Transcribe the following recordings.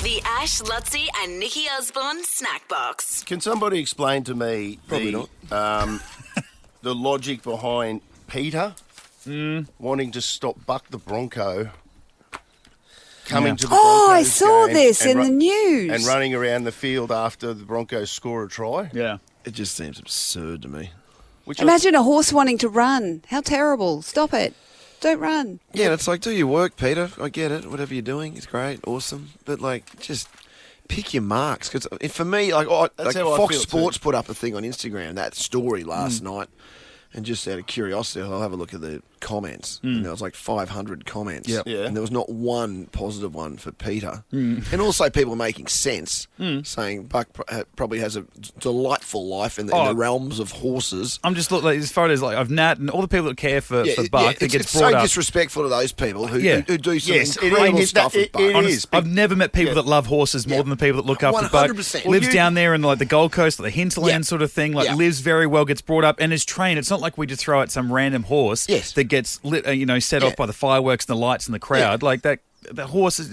The Ash, Lutzi and Nikki Osborne Snackbox. Can somebody explain to me the logic behind Peter wanting to stop Buck the Bronco coming to the Broncos I saw game this and in the news. and running around the field after the Broncos score a try? Yeah. It just seems absurd to me. Imagine a horse wanting to run. How terrible. Stop it. Don't run. Yeah, it's like, do your work, Peter. I get it. Whatever you're doing is great, awesome. But, like, just pick your marks. Because for me, like how I Fox feel Sports too. put up a thing on Instagram, that story last night. And just out of curiosity, I'll have a look at the comments. And there was like 500 comments. Yep. Yeah. And there was not one positive one for Peter. And also people making sense, saying Buck probably has a delightful life in the realms of horses. I'm just looking at these photos like of Nat and all the people that care for Buck that gets it's brought so up. disrespectful to those people who do some Yes, it incredible is. stuff with Buck. It I've never met people that love horses more than the people that look after Buck. 100%. Lives down there in like the Gold Coast, like the hinterland sort of thing. Like lives very well, gets brought up and is trained. It's not like we just throw out some random horse that gets lit, set off by the fireworks and the lights and the crowd. Like that. The horse is,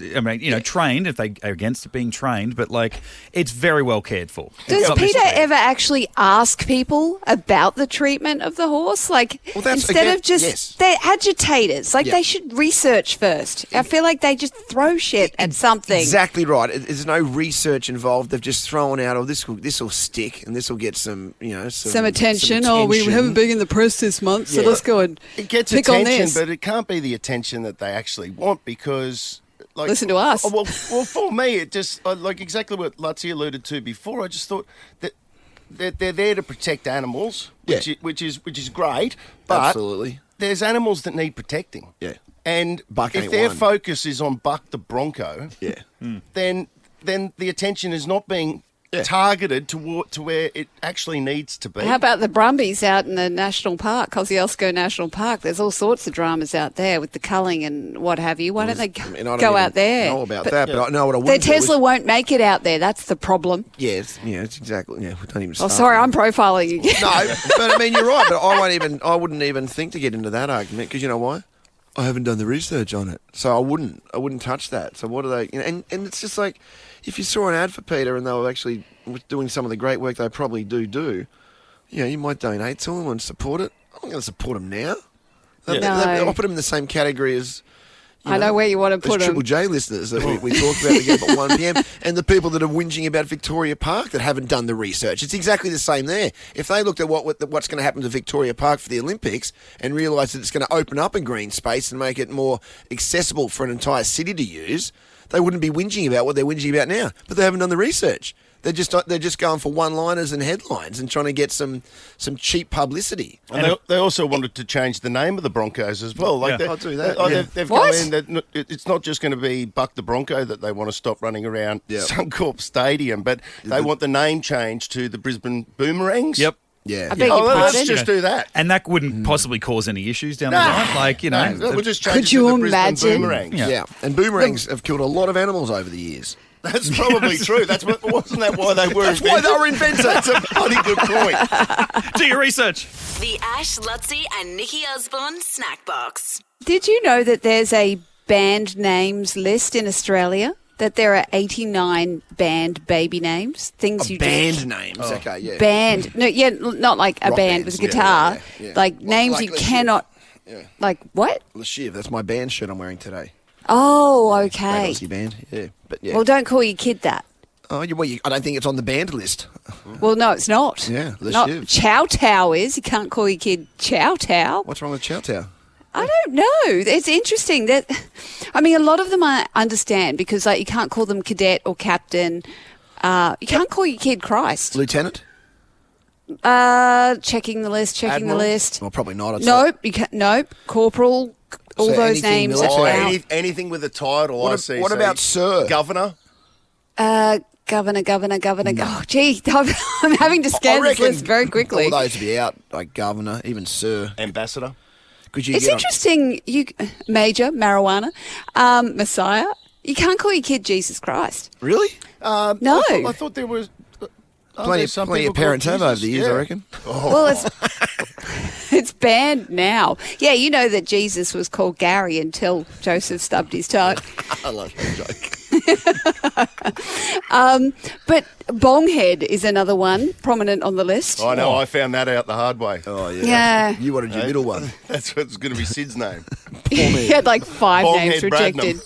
trained if they are against it being trained, but like it's very well cared for. Does Peter ever actually ask people about the treatment of the horse? Like, instead of just, they're agitators. Like, they should research first. I feel like they just throw shit at something. Exactly right. There's no research involved. They've just thrown out, this will stick and this will get some attention. Oh, we haven't been in the press this month, so let's go and It gets pick on attention, this. but it can't be the attention that they actually want because. Like, listen to us. Well, for me, it just like exactly what Lutzi alluded to before. I just thought that they're there to protect animals, which is great. But absolutely, there's animals that need protecting. Yeah, and Buck if ain't their one. focus is on Buck the Bronco, then the attention is not being targeted to where it actually needs to be. How about the Brumbies out in the National Park, Kosciuszko National Park? There's all sorts of dramas out there with the culling and what have you. Why don't they go out there? I don't know about that, but I know what I would Their do. Tesla won't make it out there. That's the problem. Yes, it's exactly. Yeah, we don't even. Oh, Start sorry, I'm profiling you. No, but I mean you're right. But I wouldn't even think to get into that argument because you know why? I haven't done the research on it, so I wouldn't touch that. So what are they? And it's just like if you saw an ad for Peter and they were actually doing some of the great work they probably do, you might donate to them and support it. I'm not going to support them now. I'll put them in the same category as. I know where you want to put them. Triple J listeners that we talked about together at 1 p.m. and the people that are whinging about Victoria Park that haven't done the research. It's exactly the same there. If they looked at what's going to happen to Victoria Park for the Olympics and realised that it's going to open up a green space and make it more accessible for an entire city to use, they wouldn't be whinging about what they're whinging about now. But they haven't done the research. They're just going for one-liners and headlines and trying to get some cheap publicity. And they also wanted to change the name of the Broncos as well. Like I'll do that. They've gone in that it's not just going to be Buck the Bronco that they want to stop running around Suncorp Stadium, but they want the name changed to the Brisbane Boomerangs. Yep. Yeah. I beg your pardon? Let's just do that. And that wouldn't possibly cause any issues down the line. Like, we'll just change Could it to you the Brisbane imagine? Boomerangs. Yeah. And boomerangs have killed a lot of animals over the years. That's probably true. Wasn't that why they were That's why they were invented. That's a bloody good point. do your research. The Ash, Lutzi and Nikki Osborne Snackbox. Did you know that there's a band names list in Australia? That there are 89 band baby names, things you Band names, okay, yeah. Band, not like a Rock band bands, with a guitar, yeah. like names Like you Le Chiffre. cannot, Yeah. like what? Le Chiffre, that's my band shirt I'm wearing today. Oh, Band okay. Aussie band, yeah. But yeah. Well, don't call your kid that. I don't think it's on the band list. Well, no, it's not. Yeah, Le not Chiffre. Chow Tow is. You can't call your kid Chow Tow. What's wrong with Chow Tow? I don't know. It's interesting that, a lot of them I understand because like you can't call them cadet or captain. You can't call your kid Christ. Lieutenant? Checking the list. Admiral? Well, probably not. I'd say. Nope. You can't. Nope. Corporal. All So those anything names. military? Are out. Anything with a title, I see. What about Sir? Governor? Governor. Oh, gee, I'm having to scan this list very quickly. All those would be out, like Governor, even Sir. Ambassador? Could you It's get on- interesting. Major marijuana, Messiah. You can't call your kid Jesus Christ. Really? No. I thought there was... Plenty of parents have over the years, I reckon. Well, it's banned now. Yeah, you know that Jesus was called Gary until Joseph stubbed his toe. I love that joke. But bonghead is another one prominent on the list. I know, I found that out the hard way. Oh, yeah. Yeah. You wanted your middle one. That's what's going to be Sid's name. He had like 5 names Bonghead rejected.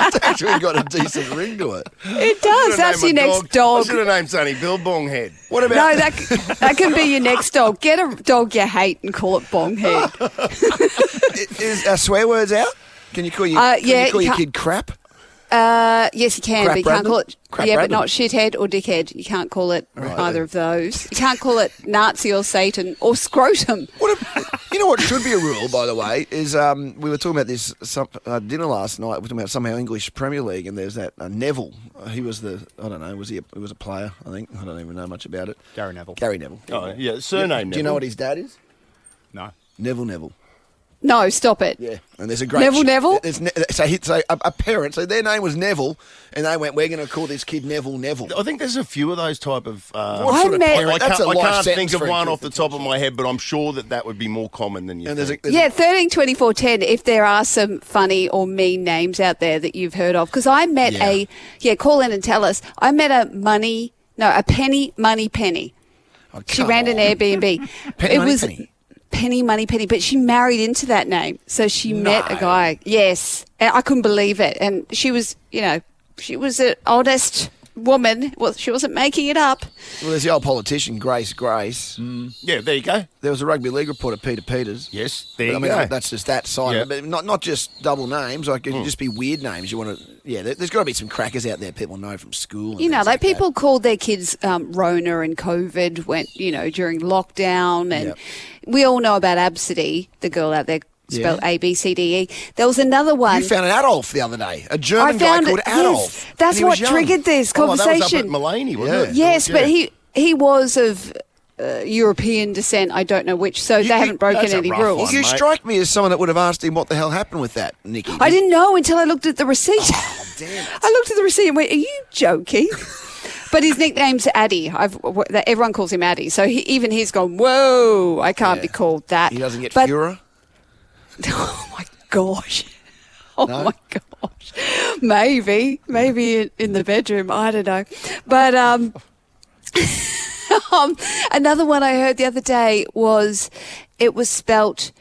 It's actually got a decent ring to it. It does. That's your next I dog. should have named Sonny Bill Bonghead. What about... No, that can be your next dog. Get a dog you hate and call it bonghead. Is our swear words out? Can you call your, your kid crap? Yes, you can, Crap but you can't call it. Crap but Brandon. not shithead or dickhead. You can't call it either of those. You can't call it Nazi or Satan or scrotum. You know what should be a rule, by the way, is we were talking about this dinner last night. We were talking about somehow English Premier League, and there's that Neville. He was I don't know, he was a player, I think. I don't even know much about it. Gary Neville. Gary Neville. Oh, yeah, surname Neville. Do you know what his dad is? No. Neville. No, stop it. Yeah, and there's a great... Neville? So a parent, so their name was Neville, and they went, we're going to call this kid Neville. I think there's a few of those type of... What sort of met- parent? I That's a can't, life I can't sentence think of for a one kid. off the top of my head, but I'm sure that would be more common than you And think. Yeah, 13, 24, 10, if there are some funny or mean names out there that you've heard of. Because I met call in and tell us. I met a penny, money, penny. Oh, She come ran an on. Airbnb. Penny, it money, was penny. Penny, money, penny. But she married into that name. So she met a guy. Yes. And I couldn't believe it. And she was, she was an honest woman. Well, she wasn't making it up. Well, there's the old politician, Grace. Yeah, there you go. There was a rugby league reporter, Peter Peters. Yes, there I you mean, go. that's just that side. Yeah. Of it. But not just double names. Like, it could just be weird names. You want to... Yeah, there's got to be some crackers out there people know from school. And things Like people that. called their kids Rona and COVID during lockdown. And we all know about Absidy, the girl out there spelled A-B-C-D-E. There was another one. You found an Adolf the other day. A German guy called Adolf. Yes, that's and he what was young. triggered this Oh, that was up conversation. at Mulaney, wasn't it? Yes, Yeah. but he was of European descent, I don't know which, so they haven't broken that's a any rough rules. one. You mate. strike me as someone that would have asked him what the hell happened with that, Nikki. I didn't know until I looked at the receipt. Oh, damn it. I looked at the receipt and went, are you joking? But his nickname's Addy. Everyone calls him Addy. So even he's gone, whoa, I can't be called that. He doesn't get But- Führer? Oh, my gosh. Oh, No? my gosh. Maybe in the bedroom. I don't know. But another one I heard the other day was it was spelt,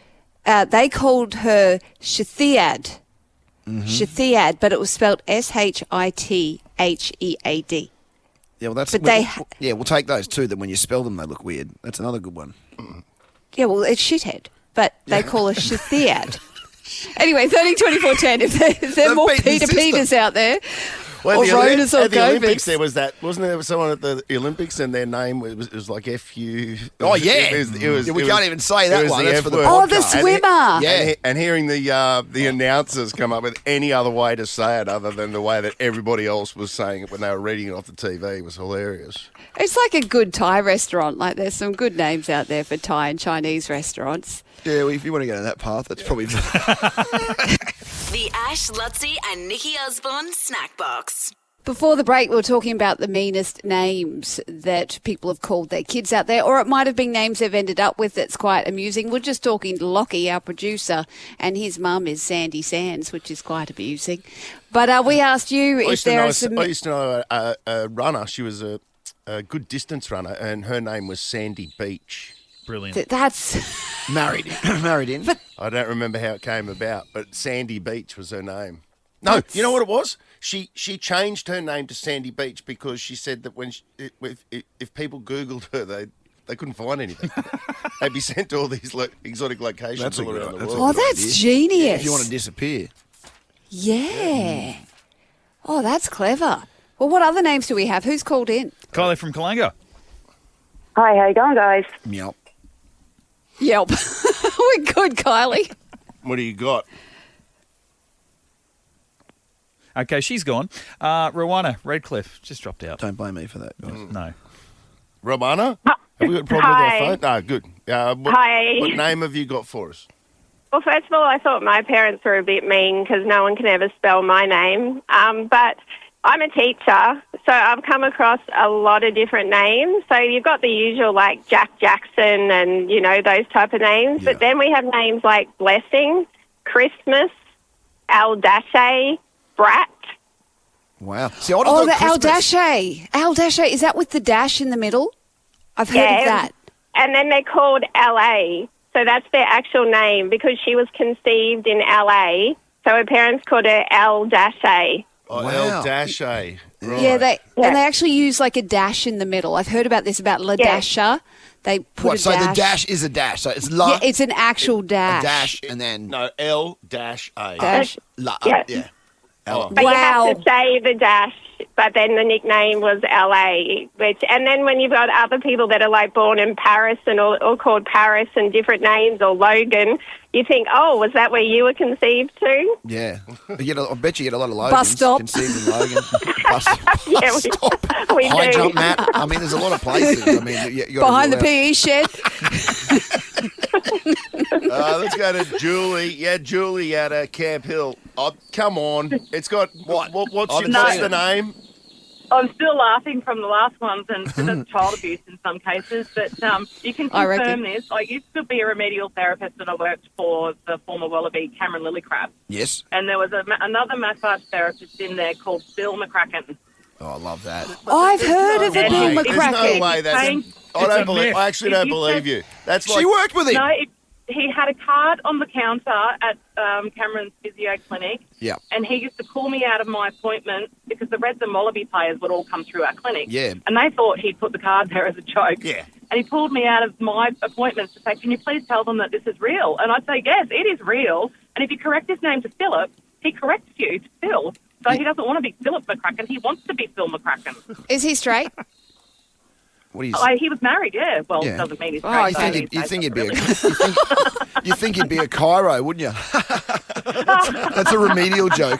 they called her Shithiad. Shithiad, but it was spelt Shithead. Yeah, well, that's... But we'll take those too. Then when you spell them, they look weird. That's another good one. Yeah, well, it's shithead, but they call her Shithiad. Anyway, 13, 24, 10. If there are They've more beaten the Peter system. Peters out there, Well, or Ronas or at the Olympics, Govics. there was that, wasn't there? Someone at the Olympics, and their name was like FU. Oh, yeah. It was, Yeah, we can't even say that one. That's F for the word. Oh, the podcast. swimmer. Yeah. And hearing the announcers come up with any other way to say it other than the way that everybody else was saying it when they were reading it off the TV was hilarious. It's like a good Thai restaurant. Like there's some good names out there for Thai and Chinese restaurants. Yeah, well, if you want to go to that path, that's probably... The Ash, Lutzi and Nikki Osborne Snack Box. Before the break, we were talking about the meanest names that people have called their kids out there, or it might have been names they've ended up with that's quite amusing. We're just talking to Lockie, our producer, and his mum is Sandy Sands, which is quite amusing. But we asked you if there are some... I used to know a runner. She was a good distance runner, and her name was Sandy Beach. Brilliant. That's... married in. But I don't remember how it came about, but Sandy Beach was her name. No, you know what it was? She changed her name to Sandy Beach because she said that when if people Googled her, they couldn't find anything. They'd be sent to all these exotic locations That's a all good- around the that's a world. Oh, that's genius. if you want to disappear. Yeah. Oh, that's clever. Well, what other names do we have? Who's called in? Kylie from Kalanga. Hi, how you going, guys? Meow. Yelp. We're good, Kylie. What do you got? Okay, she's gone. Rowana Redcliffe just dropped out. Don't blame me for that, guys. No. Romana? Have we got a problem Hi. with our phone? No, good. Hi. What name have you got for us? Well, first of all, I thought my parents were a bit mean because no one can ever spell my name. But I'm a teacher, so I've come across a lot of different names. So you've got the usual like Jack Jackson and, those type of names. Yeah. But then we have names like Blessing, Christmas, Aldashe, Brat, Wow. See, I would have Oh, thought the Al Christmas- Dashe. Al Dashe, is that with the dash in the middle? I've heard of that. And then they're called LA. So that's their actual name because she was conceived in LA. So her parents called her L-A. Oh, Wow. El Dashe. Right. Yeah, and they actually use like a dash in the middle. I've heard about this about La Dasha. They put What? a So dash. the dash is a dash. So it's La, Yeah, it's an actual a dash. dash, and then No, El Dash A. Dash. La. Yeah. Yeah. But you have to say the dash, but then the nickname was LA. And then when you've got other people that are like born in Paris and or called Paris and different names or Logan, you think, oh, was that where you were conceived too? Yeah. I bet you get a lot of Logans. Bus stop. Conceived in Logan. Bus Yeah, stop. we High do. jump mat. I mean, there's a lot of places. I mean, you gotta Behind the rule out- PE shed. Let's go to Julie. Yeah, Julie at Camp Hill. Oh, come on. It's got what? What's the name? I'm still laughing from the last ones, and it's child abuse in some cases. But you can I reckon. confirm this. I used to be a remedial therapist, and I worked for the former Wallaby Cameron Lillycrab. Yes. And there was another massage therapist in there called Bill McCracken. Oh, I love that. I've heard of a Bill There's no McCracken. way that's. I actually don't believe you. That's like She worked with him. No, he had a card on the counter at Cameron's physio clinic. Yeah. And he used to call me out of my appointment because the Reds and Wallaby players would all come through our clinic. Yeah. And they thought he'd put the card there as a joke. Yeah. And he pulled me out of my appointments to say, can you please tell them that this is real? And I'd say, yes, it is real. And if you correct his name to Philip, he corrects you to Phil. So he doesn't want to be Philip McCracken. He wants to be Phil McCracken. Is he straight? He was married, yeah. Well, Yeah. doesn't mean he's Oh, straight. You think he'd be a Cairo, wouldn't you? That's a remedial joke.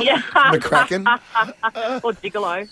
Yeah. McCracken. Or Gigolo.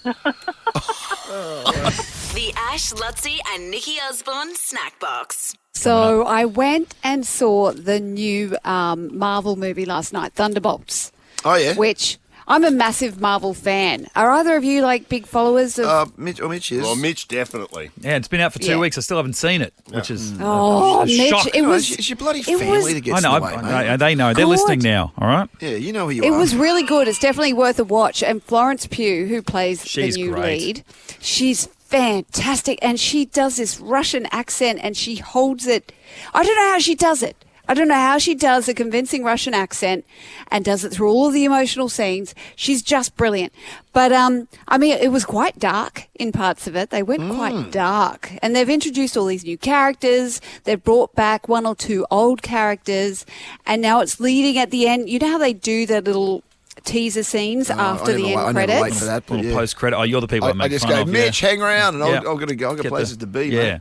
The Ash, Lutzi and Nikki Osborne Snack Box. So I went and saw the new Marvel movie last night, Thunderbolts, Oh, yeah. which I'm a massive Marvel fan. Are either of you like big followers of... Mitch is. Well, Mitch definitely. Yeah, it's been out for 2 Yeah. weeks. I still haven't seen it, which is Oh, a Mitch, shock. it was... It's your bloody it family was- that gets I know. in the way, mate. They know. They're God. listening now. All right. Yeah, you know who you It are. was really good. It's definitely worth a watch. And Florence Pugh, who plays She's the new great. lead, she's fantastic. And she does this Russian accent and she holds it. I don't know how she does it. I don't know how she does a convincing Russian accent and does it through all of the emotional scenes. She's just brilliant. But, I mean, it was quite dark in parts of it. They went quite dark. And they've introduced all these new characters. They've brought back one or two old characters. And now it's leading at the end. You know how they do their little teaser scenes after the end I credits? never wait for that. But Little yeah. post credit. Oh, you're the people I I make just fun go, of. Mitch, hang around, and Yeah. I've got to go. I've got Get places the- to be. Yeah. Mate.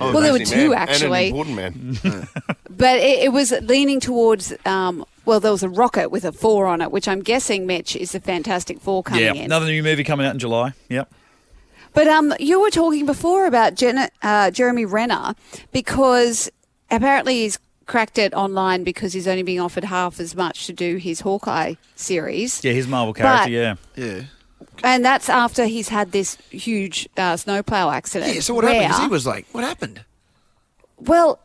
Oh, Well, there were amazing two, man. actually. And an important man. But it was leaning towards, well, there was a rocket with a 4 on it, which I'm guessing, Mitch, is the Fantastic Four coming Yeah. in. Another new movie coming out in July. Yep. But you were talking before about Jeremy Renner because apparently he's cracked it online because he's only being offered half as much to do his Hawkeye series. Yeah, his Marvel character. But- Yeah. Yeah. And that's after he's had this huge snowplow accident. Yeah. So what happened? 'Cause where- he was like, "What happened?" Well,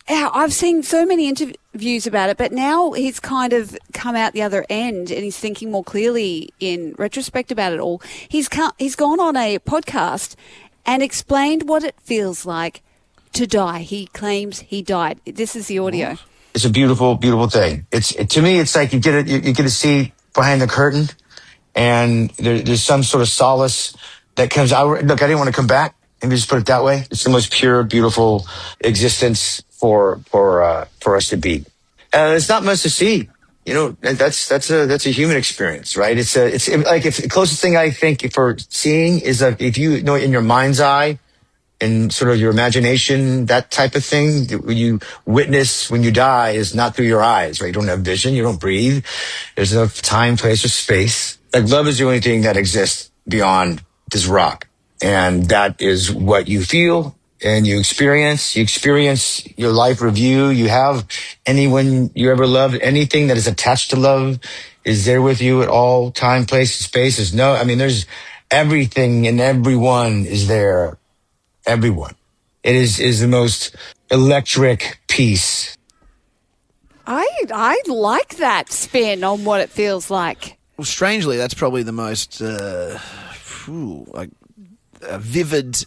I've seen so many interviews about it, but now he's kind of come out the other end and he's thinking more clearly in retrospect about it all. He's gone on a podcast and explained what it feels like to die. He claims he died. This is the audio. It's a beautiful, beautiful thing. To me, it's like you get to see behind the curtain, and there's some sort of solace that comes out. Look, I didn't want to come back. Maybe just put it that way. It's the most pure, beautiful existence for us to be. It's not much to see. You know, that's a human experience, right? It's like if the closest thing I think for seeing is if you know in your mind's eye, in sort of your imagination, that type of thing, when you witness when you die is not through your eyes, right? You don't have vision, you don't breathe. There's no time, place, or space. Like love is the only thing that exists beyond this rock. And that is what you feel and you experience. You experience your life review. You have anyone you ever loved, anything that is attached to love is there with you at all time, place, and space. There's everything and everyone is there. Everyone. It is the most electric piece. I like that spin on what it feels like. Well, strangely, that's probably the most vivid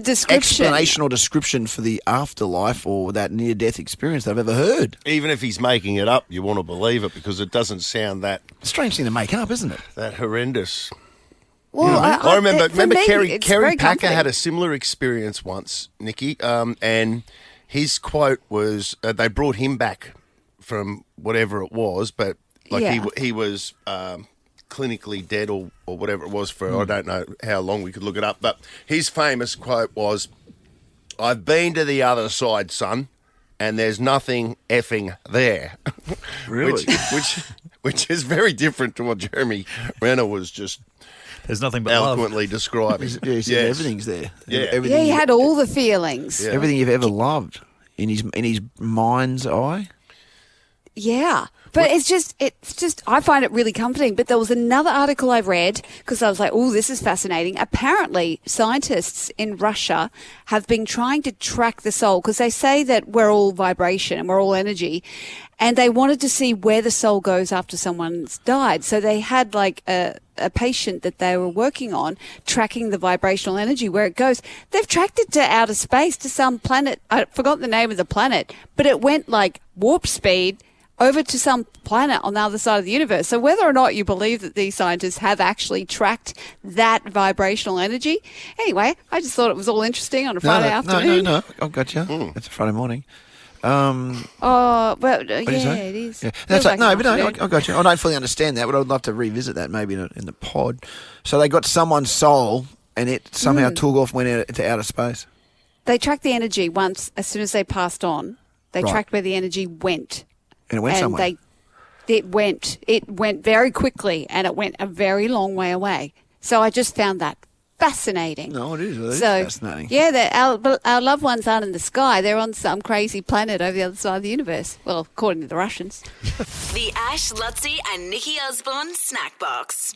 description, explanational description for the afterlife or that near-death experience I've ever heard. Even if he's making it up, you want to believe it because it doesn't sound that... Strange thing to make up, isn't it? That horrendous. Well, I remember Kerry Packer comforting. had a similar experience once, Nikki, and his quote was they brought him back from whatever it was, but he was clinically dead or whatever it was for, I don't know how long, we could look it up, but his famous quote was, "I've been to the other side, son, and there's nothing effing there." Really? which is very different to what Jeremy Renner was just There's nothing but eloquently describing. He said everything's there. Yeah. Everything he had all the feelings. Yeah. Everything you've ever loved in his mind's eye. Yeah. But it's just, I find it really comforting. But there was another article I read because I was like, oh, this is fascinating. Apparently, scientists in Russia have been trying to track the soul because they say that we're all vibration and we're all energy. And they wanted to see where the soul goes after someone's died. So they had like a patient that they were working on tracking the vibrational energy, where it goes. They've tracked it to outer space to some planet. I forgot the name of the planet, but it went like warp speed over to some planet on the other side of the universe. So whether or not you believe that these scientists have actually tracked that vibrational energy, anyway, I just thought it was all interesting on a Friday afternoon. No, I've got you. It's a Friday morning. Oh, well, What do you say? it is. Yeah. Feels like I an afternoon. got you. I don't fully understand that, but I would love to revisit that maybe in the pod. So they got someone's soul, and it somehow took off, went out into outer space. They tracked the energy once, as soon as they passed on. They Right. tracked where the energy went. And it went somewhere. It went very quickly, and it went a very long way away. So I just found that fascinating. No, it is fascinating. Yeah, our loved ones aren't in the sky. They're on some crazy planet over the other side of the universe. Well, according to the Russians. The Ash, Lutzi and Nikki Osborne Snack Box.